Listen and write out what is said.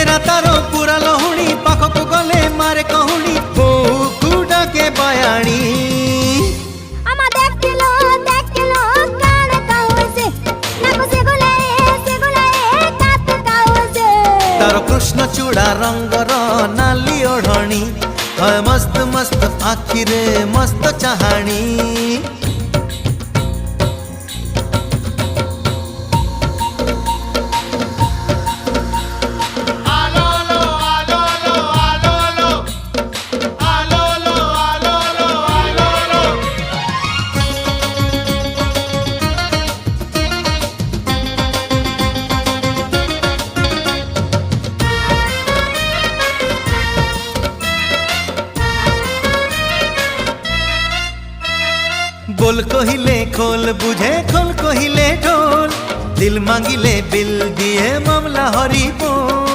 चेहरा तारो पूरा लहुणी पाखक गले मारे कहूणी बहु डाके बयाणी तारो कृष्ण चूड़ा रंगर नाली ओढ़णी मस्त मस्त आखिरे मस्त चाहाणी बोल कहिले खोल बुझे खोल कहिले ढोल दिल मांगिले बिल दिए मामला हरी बोल।